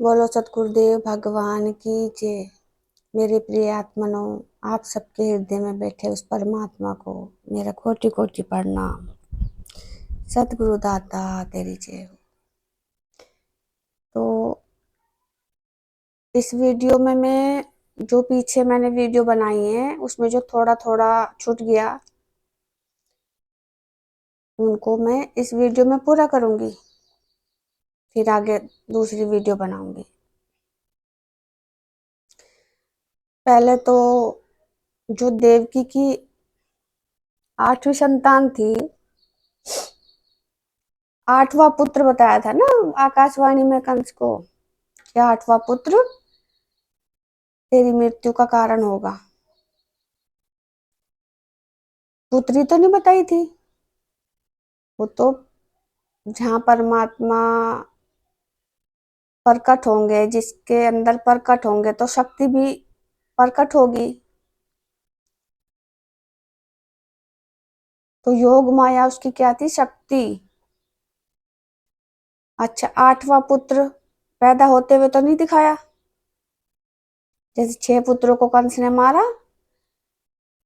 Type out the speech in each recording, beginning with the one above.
बोलो सतगुरुदेव भगवान की जय। मेरे प्रिय आत्मनो, आप सबके हृदय में बैठे उस परमात्मा को मेरा कोटि कोटि प्रणाम। सतगुरु दाता तेरी जय हो। तो इस वीडियो में मैं जो पीछे मैंने वीडियो बनाई है उसमें जो थोड़ा थोड़ा छूट गया उनको मैं इस वीडियो में पूरा करूंगी, फिर आगे दूसरी वीडियो बनाऊंगी। पहले तो जो देवकी की 8वीं संतान थी, 8वां पुत्र बताया था ना आकाशवाणी में कंस को, क्या 8वां पुत्र तेरी मृत्यु का कारण होगा। पुत्री तो नहीं बताई थी, वो तो जहां परमात्मा प्रकट होंगे, जिसके अंदर प्रकट होंगे तो शक्ति भी प्रकट होगी। तो योग माया उसकी क्या थी? शक्ति। अच्छा, 8वां पुत्र पैदा होते हुए तो नहीं दिखाया, जैसे 6 पुत्रों को कंस ने मारा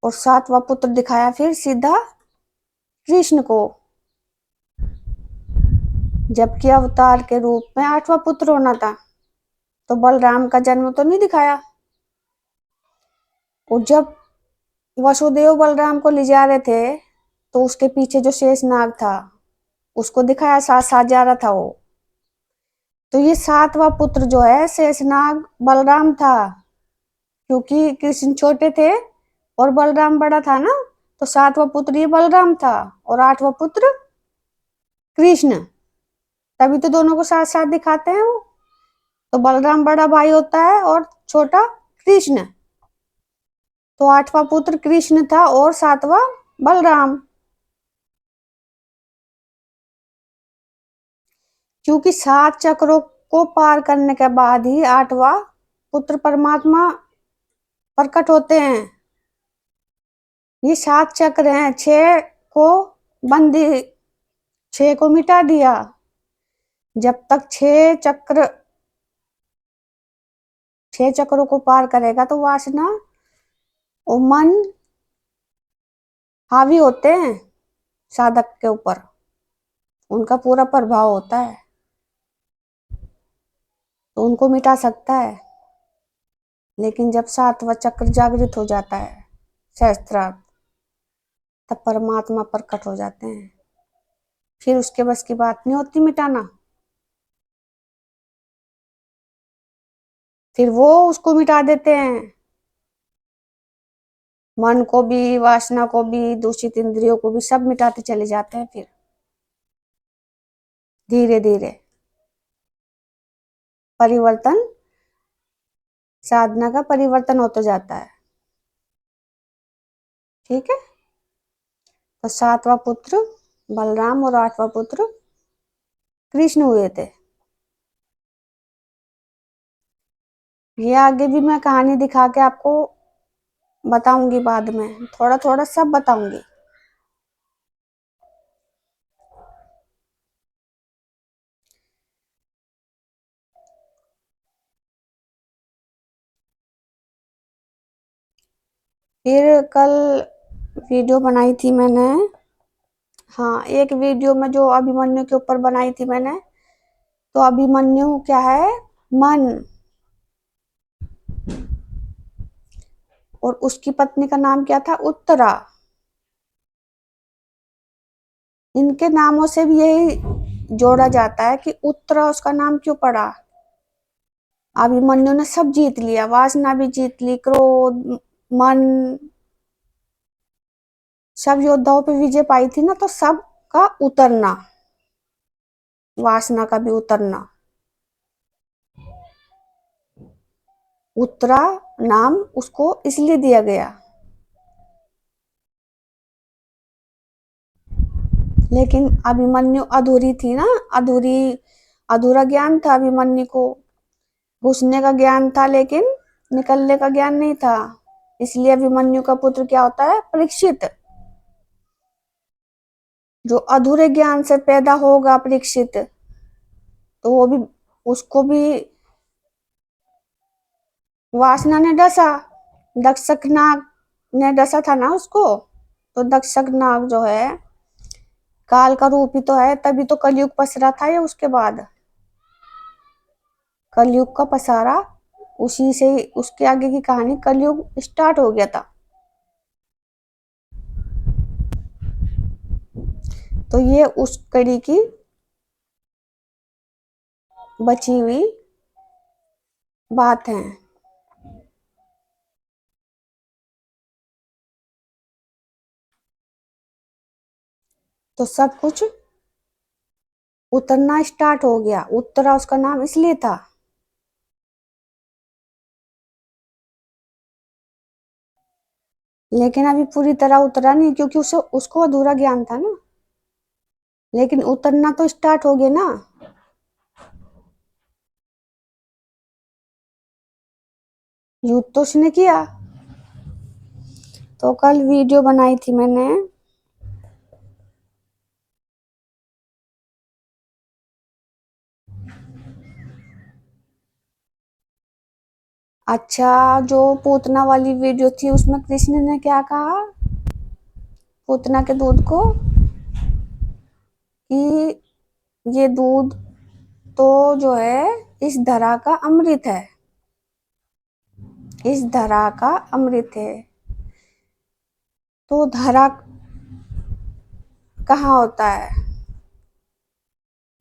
और 7वां पुत्र दिखाया फिर सीधा कृष्ण को, जबकि अवतार के रूप में 8वां पुत्र होना था। तो बलराम का जन्म तो नहीं दिखाया। और जब वसुदेव बलराम को ले जा रहे थे तो उसके पीछे जो शेष नाग था उसको दिखाया, साथ साथ जा रहा था वो। तो ये 7वां पुत्र जो है शेषनाग बलराम था, क्योंकि कृष्ण छोटे थे और बलराम बड़ा था ना, तो 7वां पुत्र ये बलराम था और 8वां पुत्र कृष्ण। तभी तो दोनों को साथ साथ दिखाते हैं वो। तो बलराम बड़ा भाई होता है और छोटा कृष्ण। तो 8वां पुत्र कृष्ण था और 7वां बलराम। क्योंकि 7 चक्रों को पार करने के बाद ही 8वां पुत्र परमात्मा प्रकट होते हैं। ये 7 चक्र हैं, 6 को बंदी, 6 को मिटा दिया। जब तक 6 चक्रों को पार करेगा तो वासना और मन हावी होते हैं साधक के ऊपर, उनका पूरा प्रभाव होता है, तो उनको मिटा सकता है। लेकिन जब 7वां चक्र जागृत हो जाता है, सहस्त्रार्थ, तब परमात्मा प्रकट हो जाते हैं। फिर उसके बस की बात नहीं होती मिटाना, फिर वो उसको मिटा देते हैं। मन को भी, वासना को भी, दूषित इंद्रियों को भी, सब मिटाते चले जाते हैं। फिर धीरे धीरे परिवर्तन, साधना का परिवर्तन होता जाता है। ठीक है। तो 7वां पुत्र बलराम और 8वां पुत्र कृष्ण हुए थे। ये आगे भी मैं कहानी दिखा के आपको बताऊंगी, बाद में थोड़ा थोड़ा सब बताऊंगी। फिर कल वीडियो बनाई थी मैंने, हाँ, एक वीडियो में जो अभिमन्यु के ऊपर बनाई थी मैंने, तो अभिमन्यु क्या है? मन। और उसकी पत्नी का नाम क्या था? उत्तरा। इनके नामों से भी यही जोड़ा जाता है कि उत्तरा उसका नाम क्यों पड़ा। अभिमन्यु ने सब जीत लिया, वासना भी जीत ली, क्रोध, मन, सब योद्धाओं पे विजय पाई थी ना, तो सब का उतरना, वासना का भी उतरना। उत्तरा नाम उसको इसलिए दिया गया। लेकिन अभिमन्यु अधूरी थी ना, अधूरा ज्ञान था अभिमन्यु को। घुसने का ज्ञान था लेकिन निकलने का ज्ञान नहीं था। इसलिए अभिमन्यु का पुत्र क्या होता है? परीक्षित। जो अधूरे ज्ञान से पैदा होगा परीक्षित, तो वो भी, उसको भी वासना ने डसा, दक्षक नाग ने डसा था ना उसको, तो दक्षक नाग जो है काल का रूप ही तो है, तभी तो कलयुग पसरा था ये। उसके बाद कलयुग का पसारा, उसी से उसके आगे की कहानी, कलयुग स्टार्ट हो गया था। तो ये उस कड़ी की बची हुई बात है। तो सब कुछ उतरना स्टार्ट हो गया। उत्तरा उसका नाम इसलिए था। लेकिन अभी पूरी तरह उतरा नहीं, क्योंकि उसे उसको अधूरा ज्ञान था ना। लेकिन उतरना तो स्टार्ट हो गया ना। युद्ध तो उसने किया। तो कल वीडियो बनाई थी मैंने, अच्छा, जो पूतना वाली वीडियो थी उसमें कृष्ण ने क्या कहा पूतना के दूध को, कि ये दूध तो जो है इस धरा का अमृत है, इस धरा का अमृत है। तो धरा कहाँ होता है?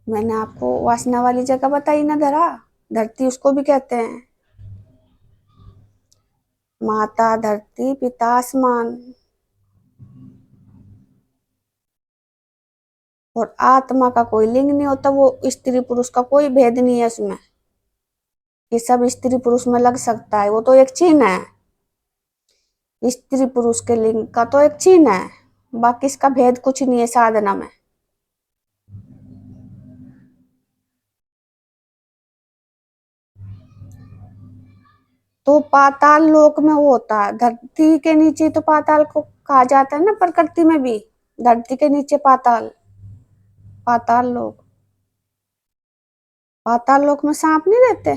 मैंने आपको वासना वाली जगह बताई ना, धरा, धरती उसको भी कहते हैं। माता धरती, पिता आसमान। और आत्मा का कोई लिंग नहीं होता, वो स्त्री पुरुष का कोई भेद नहीं है उसमें, ये सब स्त्री पुरुष में लग सकता है। वो तो एक चिन्ह है, स्त्री पुरुष के लिंग का तो एक चिन्ह है, बाकी इसका भेद कुछ नहीं है साधना में। तो पाताल लोक में वो होता है, धरती के नीचे तो पाताल को कहा जाता है ना, प्रकृति में भी धरती के नीचे पाताल, पाताल लोक। पाताल लोक में सांप नहीं रहते,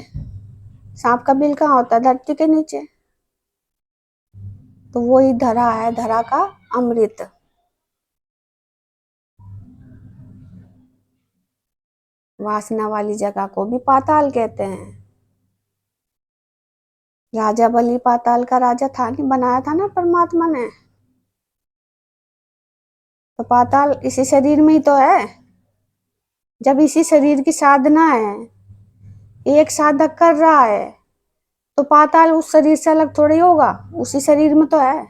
सांप का बिल कहाँ होता है? धरती के नीचे। तो वही धरा है, धरा का अमृत। वासना वाली जगह को भी पाताल कहते हैं। राजा बलि पाताल का राजा था, नहीं बनाया था ना परमात्मा ने। तो पाताल इसी शरीर में ही तो है। जब इसी शरीर की साधना है, एक साधक कर रहा है, तो पाताल उस शरीर से अलग थोड़ी होगा, उसी शरीर में तो है।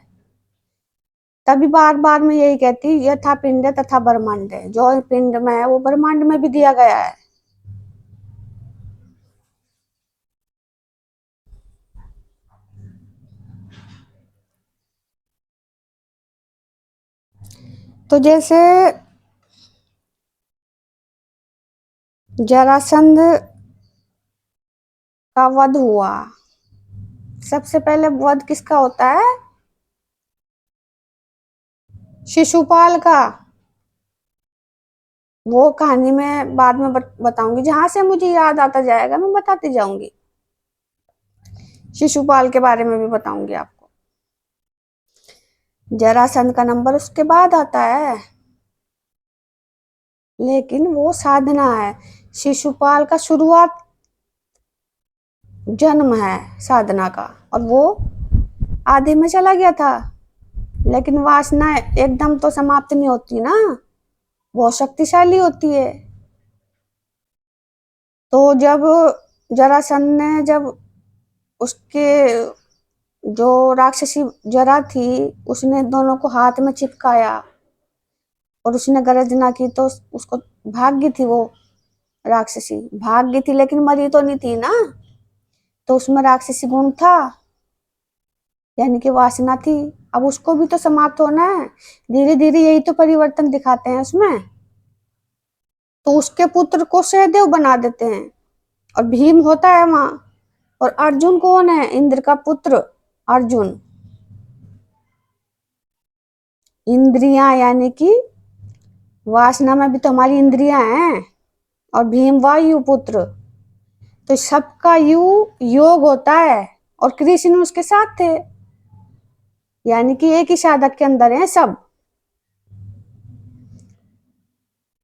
तभी बार बार मैं यही कहती, यथा पिंड तथा ब्रह्मांड है, जो पिंड में है वो ब्रह्मांड में भी दिया गया है। तो जैसे जरासंध का वध हुआ, सबसे पहले वध किसका होता है? शिशुपाल का। वो कहानी मैं बाद में बताऊंगी, जहां से मुझे याद आता जाएगा मैं बताती जाऊंगी। शिशुपाल के बारे में भी बताऊंगी आपको। जरासंध का नंबर उसके बाद आता है, लेकिन वो साधना है। शिशुपाल का शुरुआत जन्म है साधना का, और वो आधे में चला गया था। लेकिन वासना एकदम तो समाप्त नहीं होती ना, बहुत शक्तिशाली होती है। तो जब जरासंध ने, जब उसके जो राक्षसी जरा थी, उसने दोनों को हाथ में चिपकाया और उसने गर्जना की, तो उसको भाग गई थी, वो राक्षसी भाग गई थी, लेकिन मरी तो नहीं थी ना। तो उसमें राक्षसी गुण था, यानी कि वासना थी। अब उसको भी तो समाप्त होना है, धीरे धीरे यही तो परिवर्तन दिखाते हैं उसमें। तो उसके पुत्र को सहदेव बना देते हैं, और भीम होता है वहां। और अर्जुन कौन है? इंद्र का पुत्र अर्जुन। इंद्रियां, यानी कि वासना में भी तो हमारी इंद्रियां हैं। और भीम वायु पुत्र। तो सबका योग होता है, और कृष्ण उसके साथ थे, यानी कि एक ही साधक के अंदर है सब।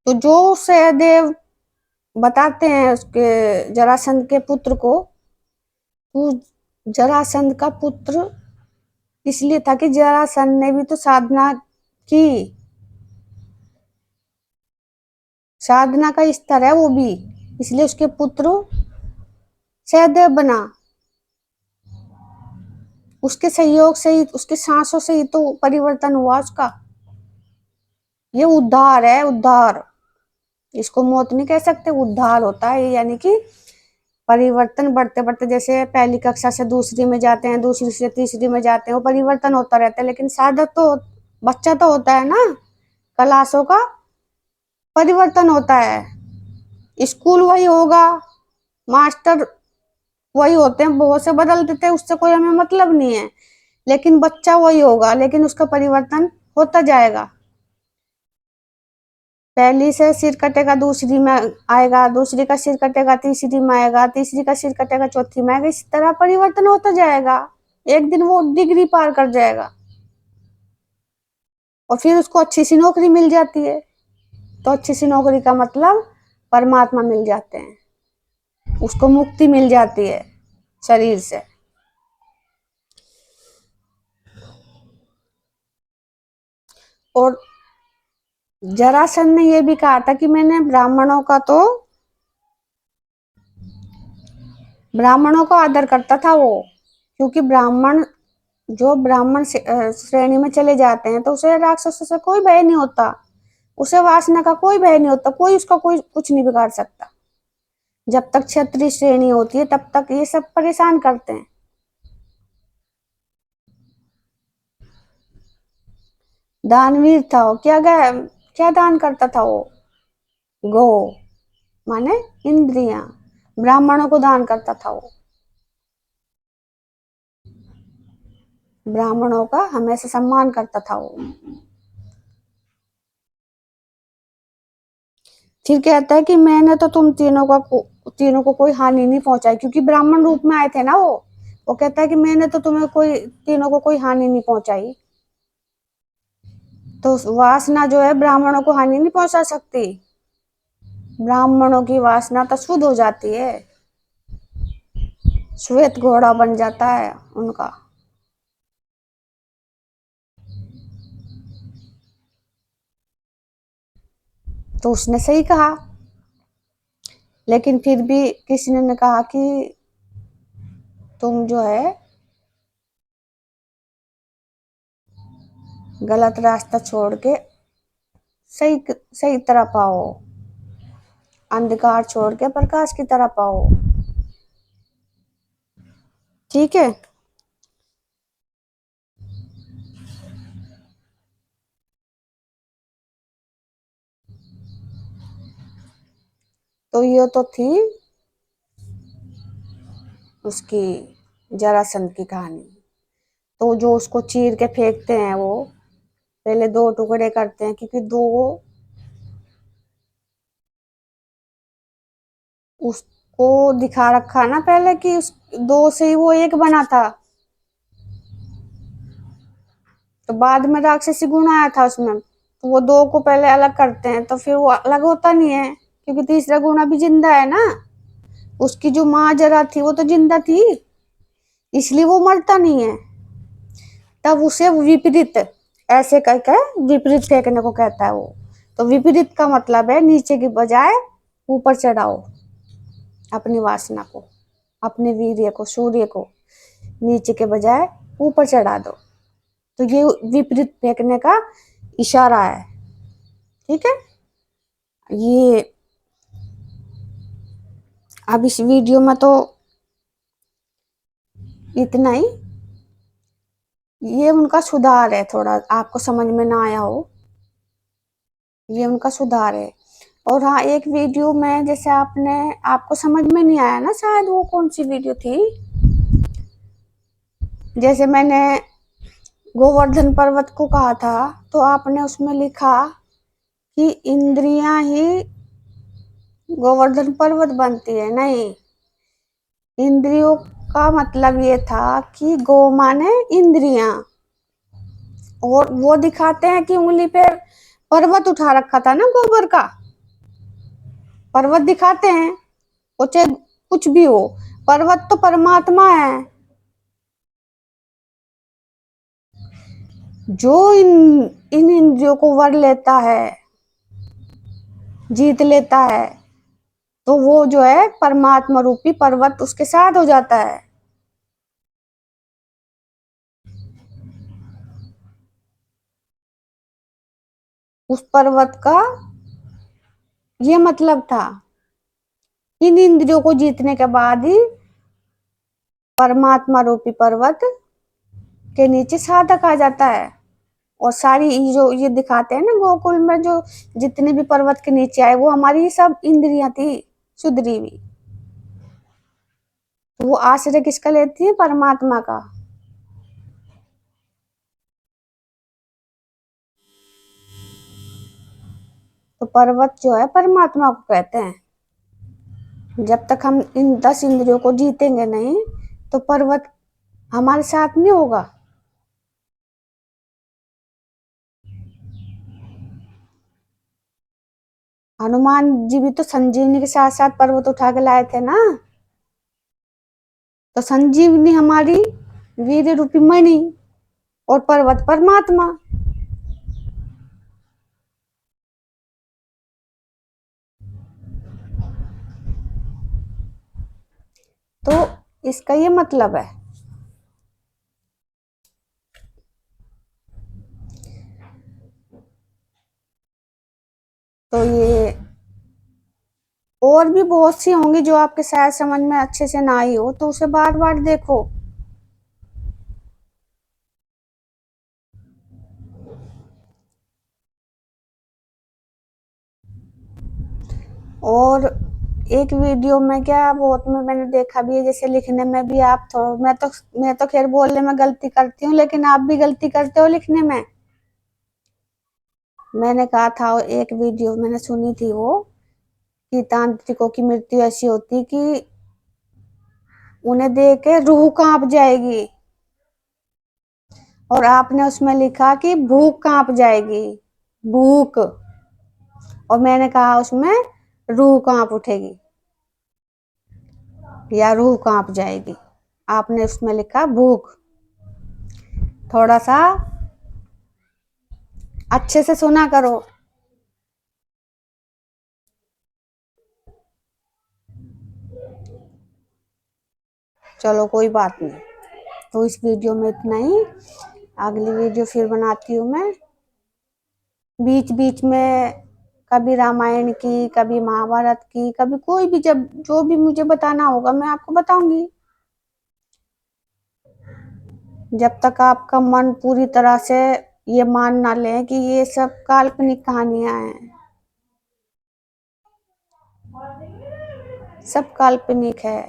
तो जो सहदेव बताते हैं उसके जरासंध के पुत्र को, वो जरासंध का पुत्र इसलिए था कि जरासंध ने भी तो साधना की, साधना का स्तर है वो भी, इसलिए उसके पुत्र सहदेव बना। उसके सहयोग से ही, उसके सांसों से ही तो परिवर्तन हुआ उसका। ये उद्धार है, उद्धार। इसको मौत नहीं कह सकते, उद्धार होता है, यानी कि परिवर्तन बढ़ते बढ़ते, जैसे पहली कक्षा से दूसरी में जाते हैं, दूसरी से तीसरी में जाते हैं, वो परिवर्तन होता रहता है। लेकिन साधक तो बच्चा तो होता है ना, क्लासों का परिवर्तन होता है। स्कूल वही होगा, मास्टर वही होते हैं, बहुत से बदल देते हैं, उससे कोई हमें मतलब नहीं है। लेकिन बच्चा वही होगा, लेकिन उसका परिवर्तन होता जाएगा। पहली से सिर कटेगा दूसरी में आएगा, दूसरी का सिर कटेगा तीसरी में आएगा, तीसरी का सिर कटेगा चौथी में आएगा, इस तरह परिवर्तन होता जाएगा। एक दिन वो डिग्री पार कर जाएगा और फिर उसको अच्छी सी नौकरी मिल जाती है। तो अच्छी सी नौकरी का मतलब परमात्मा मिल जाते हैं, उसको मुक्ति मिल जाती है शरीर से। और जरासंध ने यह भी कहा था कि मैंने ब्राह्मणों का आदर करता था वो, क्योंकि ब्राह्मण जो ब्राह्मण श्रेणी में चले जाते हैं तो उसे राक्षसों से कोई भय नहीं होता, उसे वासना का कोई भय नहीं होता, कोई उसका कोई कुछ नहीं बिगाड़ सकता। जब तक क्षत्रिय श्रेणी होती है तब तक ये सब परेशान करते हैं। दानवीर था वो, क्या दान करता था वो? गो माने इंद्रियां, ब्राह्मणों को दान करता था वो। ब्राह्मणों का हमेशा सम्मान करता था वो। फिर कहता है कि मैंने तो तुम तीनों को कोई हानि नहीं पहुंचाई, क्योंकि ब्राह्मण रूप में आए थे ना वो कहता है कि मैंने तो तुम्हें कोई तीनों को कोई हानि नहीं पहुंचाई। तो वासना जो है ब्राह्मणों को हानि नहीं पहुंचा सकती, ब्राह्मणों की वासना तो शुद्ध हो जाती है, श्वेत घोड़ा बन जाता है उनका। तो उसने सही कहा, लेकिन फिर भी किसी ने कहा कि तुम जो है गलत रास्ता छोड़ के सही सही तरफ आओ, अंधकार छोड़ के प्रकाश की तरफ आओ। ठीक है। तो ये तो थी उसकी जरासंध की कहानी। तो जो उसको चीर के फेंकते हैं वो पहले दो टुकड़े करते हैं, क्योंकि दो उसको दिखा रखा ना पहले कि उस दो से ही वो एक बना था। तो बाद में राक्षसी गुण आया था उसमें, तो वो दो को पहले अलग करते हैं, तो फिर वो अलग होता नहीं है, क्योंकि तीसरा गुण अभी जिंदा है ना। उसकी जो माँ जरा थी वो तो जिंदा थी, इसलिए वो मरता नहीं है। तब उसे विपरीत ऐसे कहकर विपरीत फेंकने को कहता है वो। तो विपरीत का मतलब है नीचे की बजाय ऊपर चढ़ाओ अपनी वासना को, अपने वीर्य को, सूर्य को नीचे के बजाय ऊपर चढ़ा दो। तो ये विपरीत फेंकने का इशारा है। ठीक है। ये अब इस वीडियो में तो इतना ही। ये उनका सुधार है, थोड़ा आपको समझ में ना आया हो, ये उनका सुधार है। और हाँ, एक वीडियो में जैसे आपको समझ में नहीं आया ना शायद, वो कौन सी वीडियो थी, जैसे मैंने गोवर्धन पर्वत को कहा था, तो आपने उसमें लिखा कि इंद्रियां ही गोवर्धन पर्वत बनती है। नहीं, इंद्रियों का मतलब ये था कि गो माने इंद्रियां, और वो दिखाते हैं कि उंगली पे पर्वत उठा रखा था ना गोबर का, पर्वत दिखाते हैं, वो चाहे कुछ भी हो, पर्वत तो परमात्मा है। जो इन इंद्रियों को वर लेता है, जीत लेता है, तो वो जो है परमात्मा रूपी पर्वत उसके साथ हो जाता है। उस पर्वत का ये मतलब था, इन इंद्रियों को जीतने के बाद ही परमात्मा रूपी पर्वत के नीचे साधक आ जाता है। और सारी जो ये दिखाते हैं ना गोकुल में, जो जितने भी पर्वत के नीचे आए, वो हमारी सब इंद्रियां थी सुधरी हुई। तो वो आश्रय किसका लेती है? परमात्मा का। तो पर्वत जो है परमात्मा को कहते हैं। जब तक हम इन 10 इंद्रियों को जीतेंगे नहीं, तो पर्वत हमारे साथ नहीं होगा। हनुमान जी भी तो संजीवनी के साथ साथ पर्वत उठा के लाए थे ना। तो संजीवनी हमारी वीर रूपी मणि, और पर्वत परमात्मा। तो इसका ये मतलब है। तो ये और भी बहुत सी होंगी जो आपके शायद समझ में अच्छे से ना आई हो, तो उसे बार बार देखो। और एक वीडियो में क्या बहुत में मैंने देखा भी है, जैसे लिखने में भी आप थोड़ा, मैं तो खैर बोलने में गलती करती हूँ, लेकिन आप भी गलती करते हो लिखने में। मैंने कहा था, एक वीडियो मैंने सुनी थी वो, कि तांत्रिकों की मृत्यु ऐसी होती कि उन्हें देख के रूह कांप जाएगी, और आपने उसमें लिखा कि भूख कांप जाएगी, भूख। और मैंने कहा उसमें रूह कांप उठेगी या रूह कांप जाएगी। आपने उसमें लिखा भूख। थोड़ा सा अच्छे से सुना करो। चलो कोई बात नहीं। तो इस वीडियो में इतना ही। अगली वीडियो फिर बनाती हूँ मैं। बीच बीच में कभी रामायण की, कभी महाभारत की, कभी कोई भी, जब जो भी मुझे बताना होगा मैं आपको बताऊंगी। जब तक आपका मन पूरी तरह से ये मान ना ले कि ये सब काल्पनिक कहानियां हैं, सब काल्पनिक है।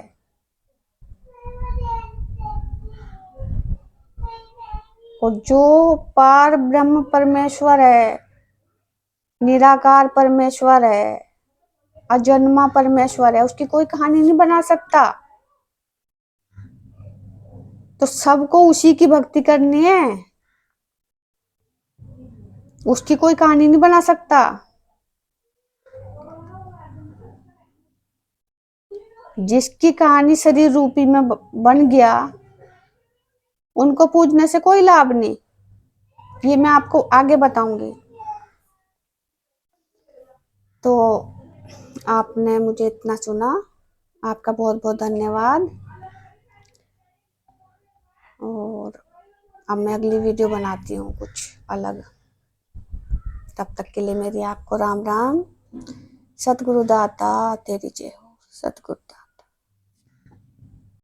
और जो पार ब्रह्म परमेश्वर है, निराकार परमेश्वर है, अजन्मा परमेश्वर है, उसकी कोई कहानी नहीं बना सकता। तो सबको उसी की भक्ति करनी है, उसकी कोई कहानी नहीं बना सकता। जिसकी कहानी शरीर रूपी में बन गया, उनको पूजने से कोई लाभ नहीं। ये मैं आपको आगे बताऊंगी। तो आपने मुझे इतना सुना, आपका बहुत बहुत धन्यवाद। और अब मैं अगली वीडियो बनाती हूँ कुछ अलग। तब तक के लिए मेरी आपको राम राम। सतगुरु दाता तेरी जय हो। सतगुरु दाता।